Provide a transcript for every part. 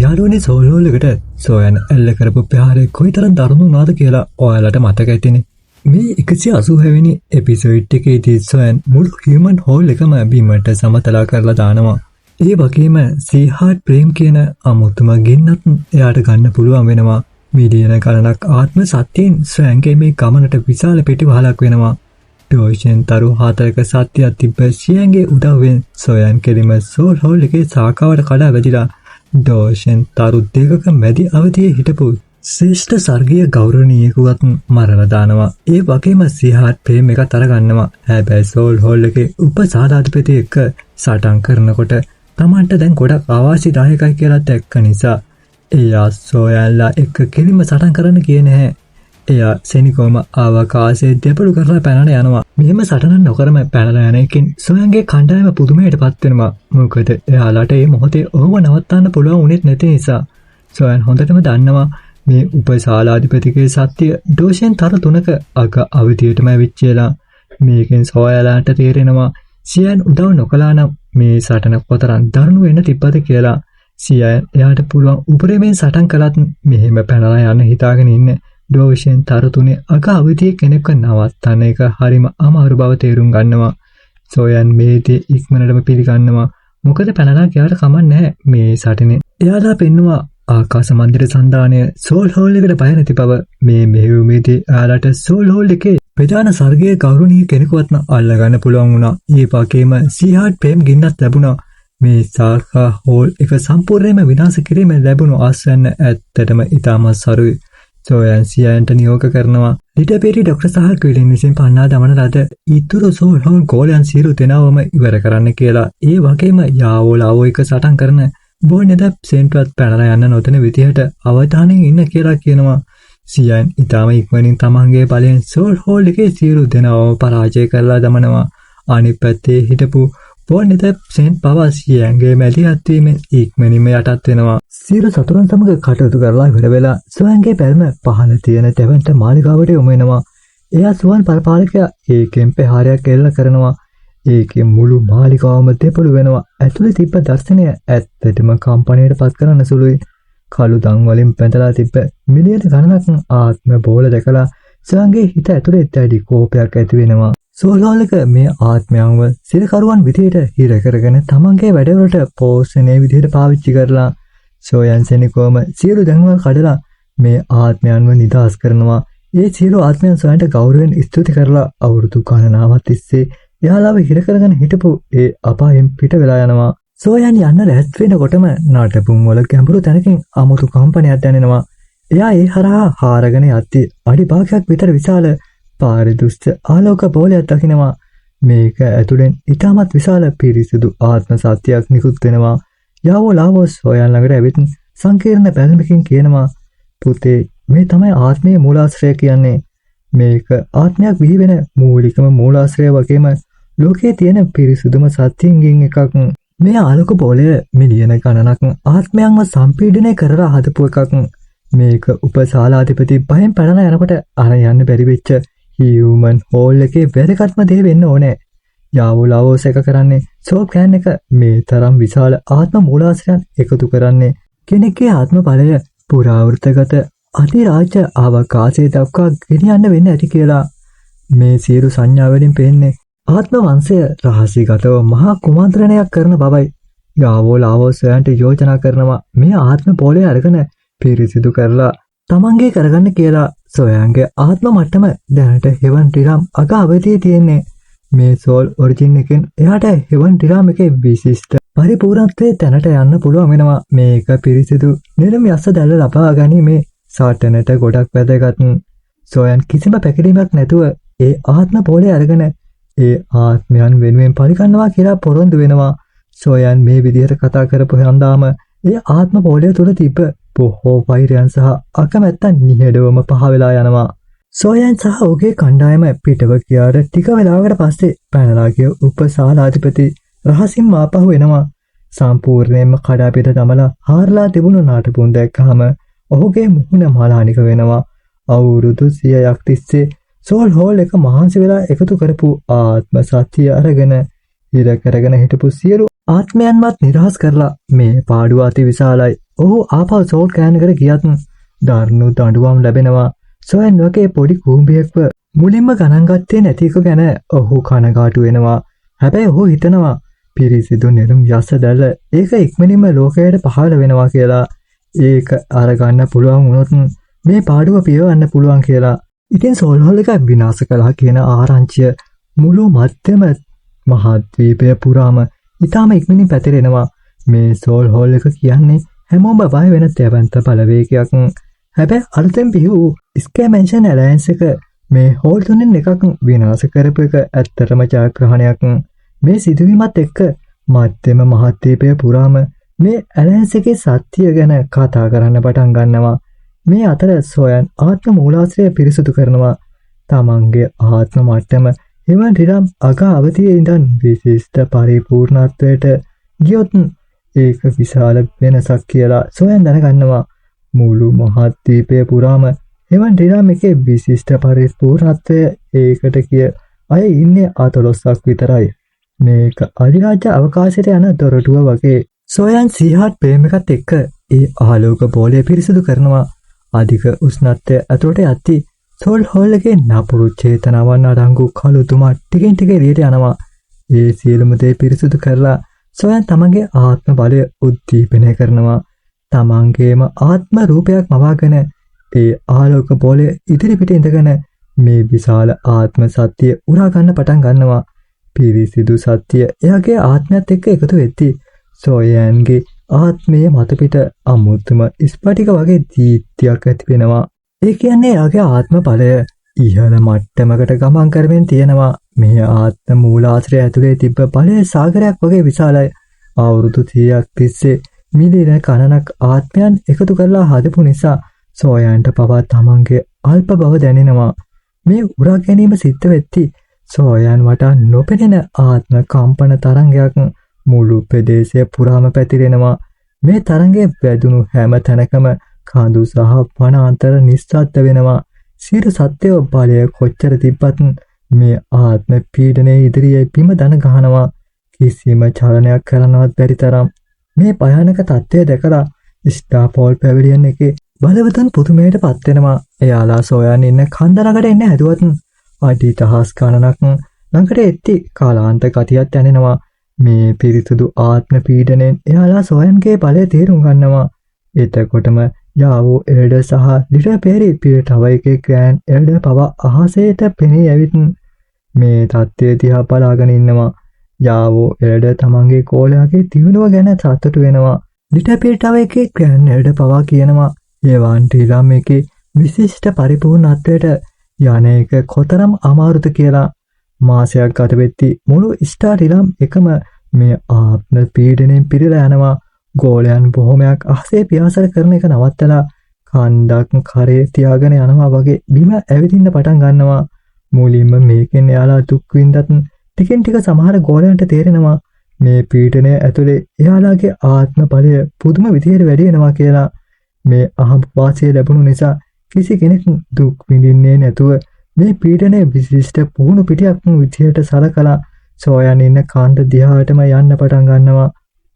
යාළුවනේ සෝල් එකට සොයන් ඇල්ල කරපු ප්‍රහාරය කොයිතරම් දරුණු වුණාද කියලා ඔයාලට මතක ඇතිනේ. මේ 180 වෙනි එපිසෝඩ් එකේදී සොයන් මුළු හියුමන් හෝල් එකම බිමට සමතලා කරලා දානවා. ඒ වගේම සීහාට් ප්‍රේම් කියන අමුතුම ගින්නත් එයාට ගන්න පුළුවන් වෙනවා. මිලියන ගණනක් ආත්ම සත්‍යයෙන් සොයන්ගේ මේ ගමනට විශාල පිටිවහලක් වෙනවා. ඩෝෂන් තරු 4ක සත්‍යයක් තිබ්බ සියන්ගේ උදව්වෙන් සොයන් කෙලිම සෝල් හෝල් එකේ සාකාවට කඩා වැදිලා ඩෝෂන් තරු 2ක මැදි අවධියේ හිටපු ශ්‍රේෂ්ඨ සර්ගීය ගෞරවනීයෙකුවත් මරලා දානවා. ඒ වගේම සිහාට් ප්‍රේම එකත් අරගන්නවා. හැබැයි සෝල් හෝල් එකේ උපසාලාධිපති එක්ක සටන් කරනකොට තමන්ට දැන් ගොඩක් අවාසිදායකයි කියලා දැක්ක නිසා එයා සොයන්ලා එක්ක කෙලිම සටන් කරන්න කියේ නැහැ. එයා සෙනිකෝම අවකාශයේ දෙපළු කරලා පැනලා යනවා. මෙහෙම සටනක් නොකරම පැනලා යන එකෙන් සොයන්ගේ කණ්ඩායම පුදුමයටපත් වෙනවා. මොකද එයාලට මේ මොහොතේ ඕව නවත්තන්න පුළුවන් උනේත් නැති නිසා. සොයන් හොඳටම දන්නවා මේ උපසාලාධිපතිගේ සත්‍ය ඩෝෂන් තර 3ක අග අවධියටම විච්චේලා. මේකෙන් සොයලාට තේරෙනවා සියන් උදව් නොකළා නම් මේ සටන කොතරම් දරුණු වෙන්න තිබ්බද කියලා. සියන් එයාට පුළුවන් උපරිමයෙන් සටන් කළත් මෙහෙම පැනලා යන්න හිතාගෙන ඉන්නේ. ඩෝෂන් තර 3 අග අවධියේ කෙනෙක්ව නවත්තන්න එක හරිම අමාරු බව තේරුම් ගන්නවා. සොයන් මේ දේ ඉක්මනටම පිළිගන්නවා. මොකද පැනලා ගියාට කමක් නැහැ මේ සටනේ. එයාලා පෙන්නවා ආකාශ මන්දිර සන්දානය සෝල් හෝල් එකට බය නැති බව. මේ මෙහෙයුමේදී එයාලට සෝල් හෝල් එකේ ප්‍රධාන සර්ගයේ ගෞරවනීය කෙනෙකුවත්ම අල්ලගන්න පුළුවන් වුණා. ඒ වගේම සීහාට් ප්‍රේම් ගින්නත් ලැබුණා. මේ සාකා හෝල් එක සම්පූර්ණයෙන්ම විනාශ කිරීමෙන් ලැබුණු ආස්වැන්න ඇත්තටම ඉතාමත් සරුයි. සොයන් සියන්ට නියෝග කරනවා. ලිටපේරි ඩොක්ටර් සහ ක්විලින් විසින් පන්නා දමන ලද ඉතුරු සෝල් හෝල් ගෝලයන් සියලු දෙනාවම ඉවර කරන්න කියලා. ඒ වගේම යාවෝලාවෝ එක සටන් කරන බෝනෙද සෙන්ට්වත් පැනලා යන්න නොතන විදිහට අවධානයෙන් ඉන්න කියලා කියනවා. සියන් ඊටම ඉක්මනින් තමන්ගේ බලයෙන් සෝල් හෝල් එකේ සියලු දෙනාවම පරාජය කරලා දමනවා. අනිත් පැත්තේ හිටපු බෝනෙද සෙන්ට් පවා සියන්ගේ මැදිහත් වීමෙන් ඉක්මනින්ම යටත් වෙනවා. සියලු සතුරන් සමග කටයුතු කරලා ඉවර වෙලා සොයන්ගේ පැල්ම පහළ තියෙන තැවන්ට මාලිගාවට යොමු වෙනවා. එයා සුවන් පරිපාලකයා ඒකෙන් ප්‍රහාරයක් එල්ල කරනවා. ඒකෙන් මුළු මාලිගාවම දෙපළු වෙනවා. ඇතුලේ තිබ්බ දර්ශනය ඇත්තටම කම්පණයට පත් කරන සුළුයි. කළු දන් වලින් පැඳලා තිබ්බ මිලියන ගණනක් ආත්ම බෝල දැකලා සොයන්ගේ හිත ඇතුලේ දැඩි කෝපයක් ඇති වෙනවා. සෝල්හෝල් එක මේ ආත්මයන්ව සිරකරුවන් විදිහට හිර කරගෙන තමන්ගේ වැඩවලට පෝෂණයේ විදිහට පාවිච්චි කරලා සොයන් සෙනිකෝම සියලු දැන්වල් කඩලා මේ ආත්මයන්ව නිදහස් කරනවා. ඒ සියලු ආත්මයන් සොයන්ට ගෞරවයෙන් ස්තුති කරලා අවුරුදු ගණනාවක් තිස්සේ එයාලව හිර කරගෙන හිටපු ඒ අපායෙන් පිට වෙලා යනවා. සොයන් යන්න රැස් වෙනකොටම නටබුන් වල ගැඹුරු තැනකින් අමුතු කම්පනයක් දැනෙනවා. එයා ඒ හරහා හාරගෙන යද්දී අඩි භාගයක් විතර විශාල පාරිදුෂ්ට ආලෝක බෝලයක් දකිනවා. මේක ඇතුලෙන් ඉතාමත් විශාල පිරිසිදු ආත්ම සත්‍යයක් නිකුත් වෙනවා. යාවෝලාවෝ සොයන් ළඟට ඇවිත් සංකීර්ණ බැල්මකින් කියනවා පුතේ මේ තමයි ආත්මයේ මූලාශ්‍රය කියන්නේ. මේක ආත්මයක් බිහි වෙන මූලිකම මූලාශ්‍රය වගේම ලෝකයේ තියෙන පිරිසිදුම සත්‍යයෙන් එකක්. මේ ආලෝක බෝලය මිලියන ගණනක් ආත්මයන්ව සම්පීඩනය කරලා හදපු එකක්. මේක උපසාලාධිපති බයෙන් පැනලා යනකොට අර යන්න බැරි වෙච්ච හියුමන් හෝල් එකේ වැදගත්ම දේ වෙන්න ඕනේ. යාවෝලාවෝ සැක කරන්නේ සෝප් කෑන් එක මේ තරම් විශාල ආත්ම මූලාශ්‍රයන් එකතු කරන්නේ කෙනෙක්ගේ ආත්ම බලය පුරාවෘතගත අධිරාජ්‍ය අවකාශයේ දක්වා ගෙනියන්න වෙන්න ඇති කියලා. මේ සියලු සංඥා වලින් පේන්නේ ආත්ම වංශය රහසිගතව මහා කුමන්ත්‍රණයක් කරන බවයි. යාවෝලාවෝ සොයන්ට යෝජනා කරනවා මේ ආත්ම බෝලය අරගෙන පිරිසිදු කරලා තමන්ගේ කරගන්න කියලා. සොයන්ගේ ආත්ම මට්ටම දැනට හෙවන් රිරම් අග අවධියේ තියෙන්නේ. මේ සෝල් ඔරිජින් එකෙන් එයාට හෙවන් රිරම් එකේ විශිෂ්ට පරිපූර්ණත්වයේ තැනට යන්න පුළුවන් වෙනවා. මේක පිරිසිදු නිරම යස්ස දැල්ල ලබා ගැනීමේ සාටනට ගොඩක් වැදගත්. සොයන් කිසිම පැකිලීමක් නැතුව ඒ ආත්ම බෝලය අරගෙන ඒ ආත්මයන් වෙනුවෙන් පරිගන්නවා කියලා පොරොන්දු වෙනවා. සොයන් මේ විදිහට කතා කරපු හන්දාම ඒ ආත්ම බෝලය තුල තිබ්බ බොහෝ වෛරයන් සහ අකමැත්තන් නිහඬවම පහ වෙලා යනවා. සොයන් සහ ඔහුගේ කණ්ඩායම පිටව ගියාට ටික වෙලාවකට පස්සේ පැනලා ගිය උපසාලාධිපති රහසින්ම ආපහු එනවා. සම්පූර්ණයෙන්ම කඩාපිට දමලා හාරලා තිබුණු නාටපුන් දැක්කහම ඔහුගේ මුහුණ මලානික වෙනවා. අවුරුදු 100ක් තිස්සේ සෝල් හෝල් එක මහන්සි වෙලා එකතු කරපු ආත්ම සත්‍ය අරගෙන හිර කරගෙන හිටපු සියලු ආත්මයන්වත් නිදහස් කරලා මේ පාඩුව අති විශාලයි. ඔහු ආපහු සෝල් කෑනකට ගියත් දරුණු දඬුවම් ලැබෙනවා. සොයන් වගේ පොඩි කූඹියෙක්ව මුලින්ම ගණන් ගත්තේ නැති එක ගැන ඔහු කනගාටු වෙනවා. හැබැයි ඔහු හිතනවා පිරිසිදු නෙළුම් යස දැල්ල ඒක ඉක්මනින්ම ලෝකයට පහළ වෙනවා කියලා. ඒක අරගන්න පුළුවන් වුණොත් මේ පාඩුව පියවන්න පුළුවන් කියලා. ඉතින් සෝල් හෝල් එක විනාශ කළා කියන ආරංචිය මුළු මධ්‍යම මහද්වීපය පුරාම ඉතාම ඉක්මනින් පැතිරෙනවා. මේ සෝල් හෝල් එක කියන්නේ හැමෝම බය වෙන දෙවන්ත බලවේගයක්. හැබැයි අලුතෙන් බිහි වූ ස්කැමෙන්ෂන් ඇලයන්ස් එක මේ හෝල් තුනෙන් එකක් විනාශ කරපු එක ඇත්තටම ජයග්‍රහණයක්. මේ සිදුවීමත් එක්ක මධ්‍යම මහද්වීපය පුරාම මේ ඇලයන්ස් එකේ සත්‍ය ගැන කතා කරන්න පටන් ගන්නවා. මේ අතර සොයන් ආත්ම මූලාශ්‍රය පිරිසුදු කරනවා. තමන්ගේ ආත්ම මට්ටම හිමන් රිරම් අග අවතියේ ඉඳන් විශිෂ්ට පරිපූර්ණත්වයට ගියොත් ඒක විශාල වෙනසක් කියලා සොයන් දැනගන්නවා. මුළු මහද්වීපය පුරාම හිමන් රිරම් එකේ විශිෂ්ට පරිපූර්ණත්වය ඒකට කිය අය ඉන්නේ 14ක් විතරයි. මේක අධිරාජ්‍ය අවකාශයට යන දොරටුව වගේ. සොයන් සීහාට් ප්‍රේමකත් එක්ක ඒ ආලෝක බෝලය පිරිසිදු කරනවා. අධික උෂ්ණත්වය ඇතුළට යද්දී සෝල් හෝල් එකේ නපුරු චේතනාවන් අඩංගු කළු තුමා ටිකෙන් ටික එළියට යනවා. ඒ සියලුම දේ පිරිසිදු කරලා සොයන් තමන්ගේ ආත්ම බලය උද්දීපනය කරනවා. තමන්ගේම ආත්ම රූපයක් මවාගෙන ඒ ආලෝක බෝලය ඉදිරිපිට ඉඳගෙන මේ විශාල ආත්ම සත්‍යය උරා ගන්න පටන් ගන්නවා. පිරිසිදු සත්‍යය එයාගේ ආත්මයත් එක්ක එකතු වෙද්දී සොයන්ගේ ආත්මයේ මතපිට අමුතුම ස්පටික වගේ දීප්තියක් ඇති වෙනවා. ඒ කියන්නේ එයාගේ ආත්ම බලය ඉහළ මට්ටමකට ගමන් කරමින් තියෙනවා. මේ ආත්ම මූලාශ්‍රය ඇතුලේ තිබ්බ බලයේ සාගරයක් වගේ විශාලයි. අවුරුදු 30ක් තිස්සේ මිලියන ගණනක් ආත්මයන් එකතු කරලා හදපු නිසා සොයන්ට පවා තමන්ගේ අල්ප බව දැනෙනවා. මේ උරා ගැනීම සිද්ධ වෙද්දී සොයන් වටා නොපෙනෙන ආත්ම කම්පන තරංගයක් මුළු ප්‍රදේශය පුරාම පැතිරෙනවා. මේ තරංගයේ වැදුණු හැම තැනකම කඳු සහ වනාන්තර නිස්සද්ද වෙනවා. සියලු සත්වයෝ බලය කොච්චර තිබ්බත් මේ ආත්ම පීඩනයේ ඉදිරියේ බිම දන ගහනවා. කිසිම චලනයක් කරන්නවත් බැරි තරම්. මේ භයානක තත්ත්වය දැකලා ස්ටාපෝල් පැවිලියන් එකේ බලවතුන් පුදුමයට පත් වෙනවා. එයාලා සොයන් ඉන්න කන්ද ළඟට එන්න හැදුවත් අඩි දහස් ගණනක් ළඟට එද්දී කාලාන්ත ගතියක් දැනෙනවා. මේ පිරිසුදු ආත්ම පීඩනයෙන් එයාලා සොයන්ගේ බලය තේරුම් ගන්නවා. එතකොටම යාවෝ එල්ඩර් සහ ලිටල් පෙරි පිරිටව එකේ ග්‍රෑන්ඩ් එල්ඩර් පවා අහසේට පෙනී ඇවිත් මේ තත්ත්වය දිහා බලාගෙන ඉන්නවා. යාවෝ එල්ඩර් තමන්ගේ කෝලයාගේ දියුණුව ගැන සතුටු වෙනවා. ලිටල් පිරිටව එකේ ග්‍රෑන්ඩ් එල්ඩර් පවා කියනවා ඒවන් ටිලම් එකේ විශිෂ්ට පරිපූර්ණත්වයට යන එක කොතරම් අමාරුද කියලා. මාසයක් ගත වෙද්දී මුළු ස්ටාර් ටිලම් එකම මේ ආත්ම පීඩනයෙන් පිරීලා යනවා. ගෝලයන් බොහොමයක් අහසේ පියාසර කරන එක නවත්තලා කන්දක් කරේ තියාගෙන යනවා වගේ බිම ඇවිදින්න පටන් ගන්නවා. මුලින්ම මේකෙන් එයාලා දුක් විඳත් ටිකෙන් ටික සමහර ගෝලයන්ට තේරෙනවා මේ පීඩනය ඇතුලේ එයාලාගේ ආත්ම බලය පුදුම විදියට වැඩි වෙනවා කියලා. මේ අහඹ වාසිය ලැබුණු නිසා කිසි කෙනෙක් දුක් විඳින්නේ නැතුව මේ පීඩනය විශිෂ්ට පුහුණු පිටියක් විදියට සලකලා සොයන් ඉන්න කාණ්ඩ දිහාටම යන්න පටන් ගන්නවා.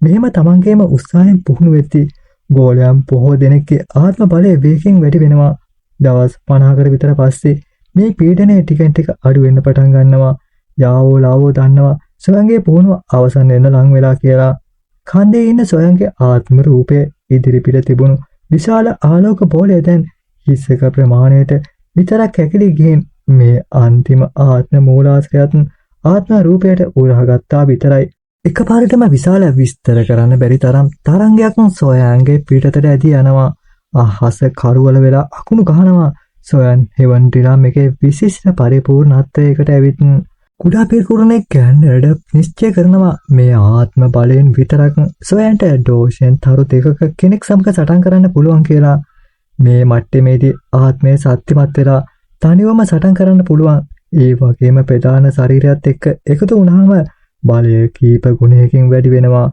මෙහෙම තමන්ගේම උත්සාහයෙන් පුහුණු වෙද්දී ගෝලයන් බොහෝ දෙනෙක්ගේ ආත්ම බලය වේගයෙන් වැඩි වෙනවා. දවස් 50කට විතර පස්සේ මේ පීඩනය ටිකෙන් ටික අඩු වෙන්න පටන් ගන්නවා. යාවෝ ලාවෝ දන්නවා සොයන්ගේ පුහුණුව අවසන් වෙන්න ලං වෙලා කියලා. කන්දේ ඉන්න සොයන්ගේ ආත්ම රූපය ඉදිරිපිට තිබුණු විශාල ආලෝක බෝලය දැන් හිස්සක ප්‍රමාණයට විතරක් ඇකිලි ගිහින් මේ අන්තිම ආත්ම මූලාශ්‍රයත් ආත්ම රූපයට උරහාගත්තා විතරයි. එකපාරටම විශාල විස්තර කරන්න බැරි තරම් තරංගයක් සොයන්ගේ පිටතට ඇදී යනවා. අහස කරුවල වෙලා අකුණු ගහනවා. සොයන් හෙවන් ටිලම් එකේ විශිෂ්ට පරිපූර්ණත්වයකට ඇවිත් කුඩා පිරිකුරුණෙක් ගැන්නඩ නිශ්චය කරනවා මේ ආත්ම බලයෙන් විතරක් සොයන්ට ඩෝෂන් තරු දෙකක කෙනෙක් සමග සටන් කරන්න පුළුවන් කියලා. මේ මට්ටමේදී ආත්මය සත්‍යමත් වෙලා තනිවම සටන් කරන්න පුළුවන්. ඒ වගේම ප්‍රධාන ශරීරයත් එක්ක එකතු වුණාම බලය කීප ගුණයකින් වැඩි වෙනවා.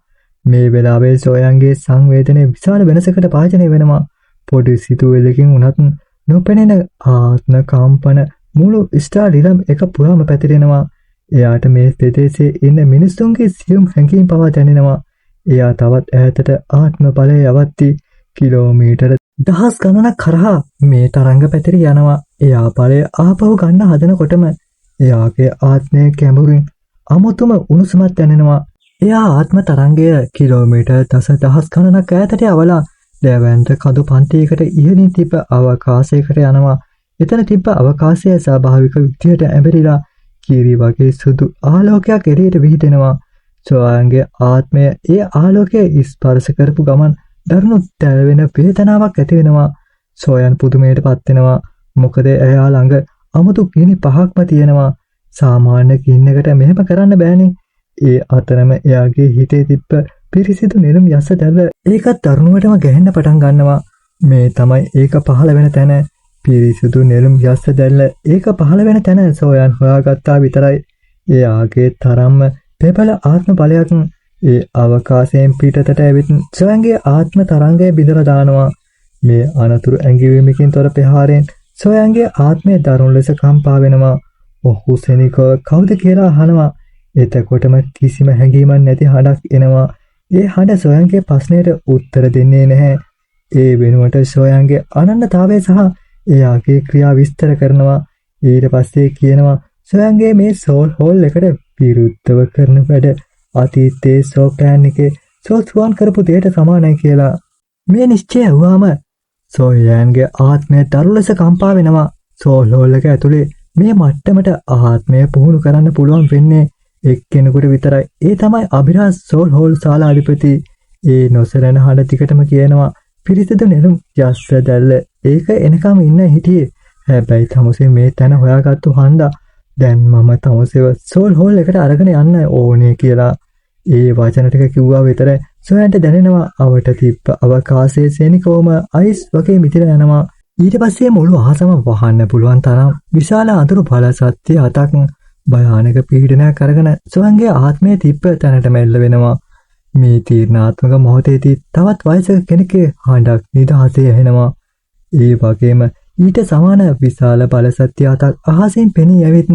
මේ වෙලාවේ සොයන්ගේ සංවේදනය විශාල වෙනසකට භාජනය වෙනවා. පොඩි සිතුවිල්ලකින් වුණත් නොපෙනෙන ආත්ම කම්පන මුළු ස්ටාර් ටිලම් එක පුරාම පැතිරෙනවා. එයාට මේ ප්‍රදේශයේ ඉන්න මිනිස්සුන්ගේ සියුම් හැඟීම් පවා දැනෙනවා. එයා තවත් ඈතට ආත්ම බලය යවද්දී කිලෝමීටර දහස් ගණනක් කරහා මේ තරංග පැතිර යනවා. එයා ඵලය ආපහු ගන්න හදනකොටම එයාගේ ආත්මය කැඹුරින් අමුතුම උණුසුමක් දැනෙනවා. එයා ආත්ම තරංගය කිලෝමීටර් දහස් ගණනක් ඈතට යවලා දැවැන්ත කඳු පන්තියකට ඉහළින් තිබ්බ අවකාශයකට යනවා. එතන තිබ්බ අවකාශය ස්වාභාවික විදියට ඇඹරිලා කීරි වගේ සුදු ආලෝකයක් එළියට විහිදෙනවා. සෝයන්ගේ ආත්මය ඒ ආලෝකයේ ස්පර්ශ කරපු ගමන් දරුණු දැල්වෙන වේදනාවක් ඇති වෙනවා. සෝයන් පුදුමයටපත් වෙනවා. මොකද එයා ළඟ අමුතු ගිනි පහක්ම තියෙනවා. සාමාන්‍ය ගින්නකට මෙහෙම කරන්න බෑනේ. ඒ අතරම එයාගේ හිතේ තිබ්බ පිරිසිදු නෙළුම් යස දැල්ව ඒකත් දරුණුවටම ගැහෙන්න පටන් ගන්නවා. මේ තමයි ඒක පහළ වෙන තැන. පිරිසිදු නෙළුම් යස දැල්ල ඒක පහළ වෙන තැන සෝයන් හොයාගත්තා විතරයි. එයාගේ තරම්ම පෙබල ආත්ම බලයක් ඒ අවකාශයෙන් පිටතට ඇවිත් සෝයන්ගේ ආත්ම තරංගය බිඳලා දානවා. මේ අනතුරු ඇඟිවීමකින් තොර ප්‍රහාරයෙන් සෝයන්ගේ ආත්මය දරුණු ලෙස කම්පා වෙනවා. ඔහු සෙනිකව කවුද කියලා අහනවා. එතකොටම කිසිම හැඟීමක් නැති හඬක් එනවා. ඒ හඬ සෝයන්ගේ ප්‍රශ්නයට උත්තර දෙන්නේ නැහැ. ඒ වෙනුවට සෝයන්ගේ අනන්‍යතාවය සහ එයාගේ ක්‍රියා විස්තර කරනවා. ඊට පස්සේ කියනවා සෝයන්ගේ මේ සෝල් හෝල් එකට විරුද්ධව කරන වැඩ අතීතයේ සෝ ප්ලෑන් එකේ සෝ සුවන් කරපු දෙයට සමානයි කියලා. මේ නිශ්චය වුවාම සෝයන්ගේ ආත්මය දරුණු ලෙස කම්පා වෙනවා. සෝල් හෝල් එක ඇතුලේ මේ මට්ටමට ආත්මය පුහුණු කරන්න පුළුවන් වෙන්නේ එක්කෙනෙකුට විතරයි. ඒ තමයි අභිරාජ් සෝල් හෝල් ශාලාධිපති. ඒ නොසලෙන හඬ ටිකටම කියනවා පිරිසිදු නෙළුම් යස්ස දැල්ල ඒක එනකම් ඉන්න හිටියේ. හැබැයි තමුසේ මේ තැන හොයාගත්තු හන්දා දැන් මම තමුසේව සෝල් හෝල් එකට අරගෙන යන්න ඕනේ කියලා. ඒ වචන ටික කිව්වා විතරයි සෝයන්ට දැනෙනවා අවට තිබ්බ අවකාශයේ සෙනිකෝම අයිස් වගේ මිදිලා යනවා. ඊට පස්සේ මුළු අහසම වහන්න පුළුවන් තරම් විශාල අඳුරු බල සත්‍ය අතක් භයානක පීඩනයක් අරගෙන සෝයන්ගේ ආත්මය තිබ්බ තැනට මෙල්ල වෙනවා. මේ තීර්ණාත්මක මොහොතේදී තවත් වයසක කෙනෙක්ගේ හඬක් නිදහසේ ඇහෙනවා. ඒ වගේම ඊට සමාන විශාල බලසත්‍ය අතක් අහසින් පෙනී ඇවිත්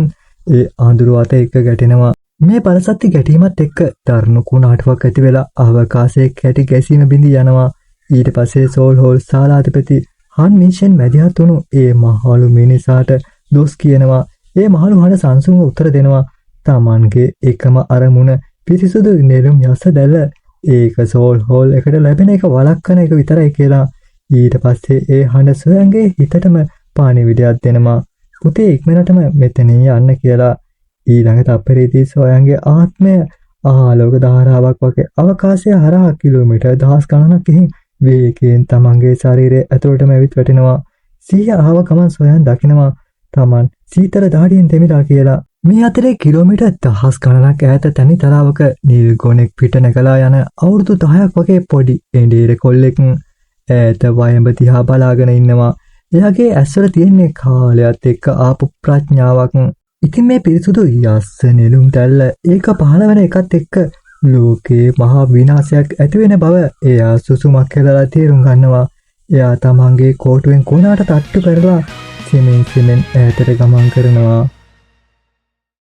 ඒ අඳුරු අත එක්ක ගැටෙනවා. මේ බලසත්‍ය ගැටීමත් එක්ක දරුණු කුණාටුවක් ඇති වෙලා අවකාශයේ කැටි ගැසීම බිඳී යනවා. ඊට පස්සේ සෝල් හෝල් ශාලාධිපති හන් මිෂන් මැදිහත් වුණු ඒ මහලු මිනිසාට දොස් කියනවා. ඒ මහලු හඬ සංසුන්ව උත්තර දෙනවා. තමන්ගේ එකම අරමුණ පිරිසුදු නෙළුම් යස දැල්ල ඒක සෝල් හෝල් එකට ලැබෙන එක වළක්වන එක විතරයි කියලා. ඊට පස්සේ ඒ හඬ සොයන්ගේ හිතටම පාණිවිඩයක් දෙනවා. පුතේ ඉක්මනටම මෙතනින් යන්න කියලා. ඊළඟ තප්පරේදී සොයන්ගේ ආත්මය ආලෝක ධාරාවක් වගේ අවකාශය හරහා කිලෝමීටර් දහස් ගණනක් ගිහින් වේගයෙන් තමන්ගේ ශරීරය ඇතුළටම ඇවිත් වැටෙනවා. සිහිය ආව ගමන් සොයන් දකිනවා තමන් සීතල දහඩියෙන් දෙමිලා කියලා. මේ අතරේ කිලෝමීටර් දහස් ගණනක් ඈත තනි තලාවක නිල් ගොනෙක් පිට නැගලා යන අවුරුදු 10ක් වගේ පොඩි එඬේර කොල්ලෙක් ඈත වයඹ දිහා බලාගෙන ඉන්නවා. එයාගේ ඇස්වල තියෙන්නේ කාලයත් එක්ක ආපු ප්‍රඥාවක්. ඉතින් මේ පිරිසුදු යස්ස නෙළුම් දැල්ල ඒක පහළ වෙන එකත් එක්ක ලෝකේ මහා විනාශයක් ඇති වෙන බව එයා සුසුමක් කියලා තේරුම් ගන්නවා. එයා තමන්ගේ කෝටුවෙන් කොනාට තට්ටු කරලා සිමෙන් ඈතට ගමන් කරනවා.